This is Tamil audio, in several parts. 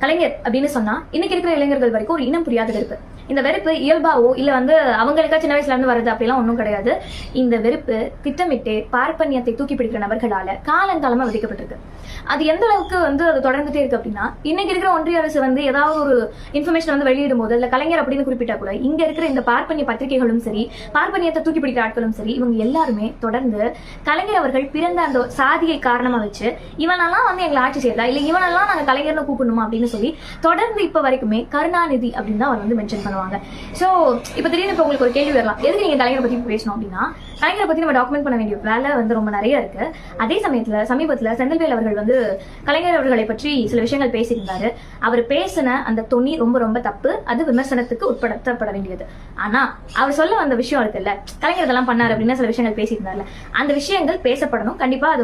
கலைஞர் அப்படின்னு சொன்னா இன்னைக்கு இருக்கிற இளைஞர்கள் வரைக்கும் ஒரு இனம் புரியாத வெறுப்பு. இந்த வெறுப்பு இயல்பாவோ இல்ல அவங்களுக்கா சின்ன வயசுல இருந்து வருது அப்படிலாம் ஒன்றும் கிடையாது. இந்த வெறுப்பு திட்டமிட்டு பார்ப்பனியத்தை தூக்கி பிடிக்கிற நபர்களால காலங்காலமா விதிக்கப்பட்டிருக்கு. அது எந்த அளவுக்கு அது தொடர்ந்துட்டே இருக்கு அப்படின்னா, இன்னைக்கு இருக்கிற ஒன்றிய அரசு ஏதாவது ஒரு இன்ஃபர்மேஷன் வெளியிடும் போது இல்ல கலைஞர் அப்படின்னு குறிப்பிட்டா கூட இங்க இருக்கிற இந்த பார்ப்பனிய பத்திரிகைகளும் சரி, பார்ப்பனியத்தை தூக்கி பிடிக்கிற ஆட்களும் சரி, இவங்க எல்லாருமே தொடர்ந்து கலைஞர் அவர்கள் பிறந்த அந்த சாதியை காரணமா வச்சு இவனெல்லாம் எங்களை ஆட்சி செய்யறதா இல்ல இவனெல்லாம் நாங்க கலைஞர்னு கூப்பிடணுமா அப்படின்னு சொல்லி தொடர்ந்து இப்ப வரைக்குமே கருணாநிதி அப்படின்னு தான் அவர் மென்ஷன் பண்ணுவாங்க. சோ இப்ப திடீர்னு இப்ப உங்களுக்கு ஒரு கேள்வி வரலாம், எதுக்கு நீங்க கலைஞரை பத்தி பேசணும் அப்படின்னா, கலைஞரை பத்தி நம்ம டாக்குமெண்ட் பண்ண வேண்டிய வேலை ரொம்ப நிறைய இருக்கு. அதே சமயத்துல சமீபத்துல செந்தில்வேல் அவர்கள் கலைஞர் அவர்களை பற்றி சில விஷயங்கள் பேசியிருந்தாரு. அவர் பேசின அந்த தொனி ரொம்ப ரொம்ப தப்பு, அது விமர்சனத்துக்கு உட்படுத்தப்பட வேண்டியது. ஆனா அவர் சொல்ல வந்த விஷயம் இருக்குல்ல, கலைஞர் இதெல்லாம் பண்ணாரு அப்படின்னு சில விஷயங்கள் பேசியிருந்தாருல, அந்த விஷயங்கள் பேசப்படணும். கண்டிப்பா அது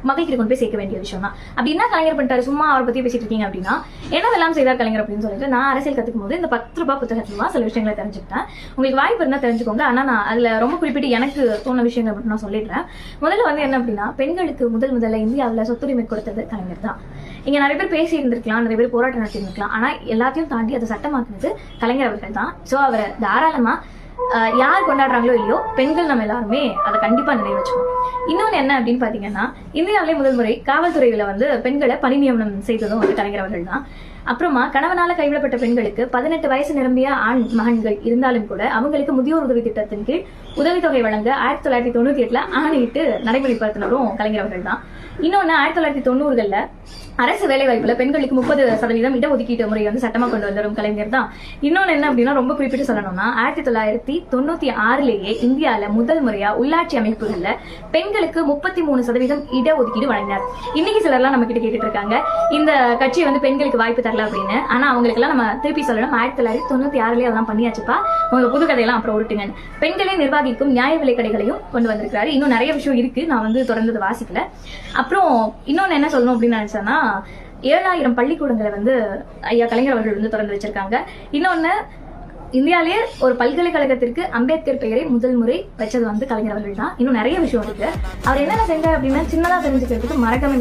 மகிழ்ச்சி கொண்டு போய் சேர்க்க வேண்டிய விஷயம் தான். அப்படின்னா கலைஞர் பண்ணிட்டாரு, சும்மா அவரை பத்தி பேசிட்டு இருக்கீங்க அப்படின்னா என்னவெல்லாம் செய்தார் கலைஞர் அப்படின்னு சொல்லிட்டு நான் அரசியல் கத்துக்கும் போது இந்த 10 ரூபாய் புத்தகத்துல சில விஷயங்களை தெரிஞ்சுக்கிட்டேன். உங்களுக்கு வாய்ப்பு இருந்தா தெரிஞ்சுக்கோங்க. ஆனா நான் அதுல ரொம்ப குறிப்பிட்டு எனக்கு தோண விஷயங்கள் மட்டும் நான் சொல்லிடுறேன். முதல்ல என்ன அப்படின்னா, பெண்களுக்கு முதல்ல இந்தியாவில் சொத்துரிமை கொடுத்தது கலைஞர் தான். இங்க நிறைய பேர் பேசி இருந்திருக்கலாம், நிறைய பேர் போராட்டம் நடத்தி இருந்திருக்கலாம். ஆனா எல்லாத்தையும் தாண்டி அதை சட்டமாக்குனது கலைஞர் அவர்கள் தான். சோ அவரை தாராளமா யார் கொண்டாடுறாங்களோ இல்லையோ பெண்கள் நம்ம எல்லாருமே அதை கண்டிப்பா நினைவு வச்சுக்கணும். இன்னொன்னு என்ன அப்படின்னு பாத்தீங்கன்னா, இந்தியாவிலே முதல் முறை காவல்துறையில பெண்களை பணி நியமனம் செய்ததும் கலைஞர் அவர்கள் தான். அப்புறமா கணவனால கைவிடப்பட்ட பெண்களுக்கு 18 வயசு நிரம்பிய ஆண் மகன்கள் இருந்தாலும் கூட அவங்களுக்கு முதியோர் உதவி திட்டத்தின் கீழ் உதவித்தொகை வழங்க 1998 ஆணையிட்டு நடைமுறைப்படுத்தினரும் கலைஞர் அவர்கள் தான். இன்னொன்னு 1990களில் அரசு வேலைவாய்ப்புல பெண்களுக்கு 30% இடஒதுக்கீட்டு முறை சட்டமா கொண்டு வந்தரும் கலைஞர் தான். இன்னொன்னு என்ன அப்படின்னா, ரொம்ப குறிப்பிட்டு சொல்லணும்னா 1996லேயே இந்தியாவில முதல் முறையா உள்ளாட்சி அமைப்புகள்ல பெண்களுக்கு 33% இடஒதுக்கீடு வழங்கினார். இன்னைக்கு சிலர்லாம் நம்ம கிட்ட கேட்டுட்டு இருக்காங்க, இந்த கட்சி பெண்களுக்கு வாய்ப்பு தரல அப்படின்னு. ஆனா அவங்களுக்கு எல்லாம் நம்ம திருப்பி சொல்லணும், 1996லேயே அதெல்லாம் பண்ணியாச்சுப்பா, உங்க புது கதையெல்லாம் அப்புறம் விட்டுங்க. பெண்களே நிர்வாகிக்கும் நியாய விலை கடைகளையும் கொண்டு வந்திருக்காரு. இன்னும் நிறைய விஷயம் இருக்கு, நான் தொடர்ந்து வாசிக்கல. அப்புறம் இன்னொன்னு என்ன சொல்லணும் அப்படின்னு நினைச்சேன்னா, 7000 பள்ளிக்கூடங்களை ஐயா கலைஞர் அவர்கள் திறந்து வச்சிருக்காங்க. இன்னொன்னு, இந்தியாவிலேயே ஒரு பல்கலைக்கழகத்திற்கு அம்பேத்கர் பெயரை முதல் முறை வச்சது கலைஞர் அவர்கள் தான். இன்னும் நிறைய விஷயம் இருக்கு. அவர் என்னென்ன செஞ்சார் அப்படின்னா சின்னதா தெரிஞ்சுக்கிறதுக்கு மறக்காம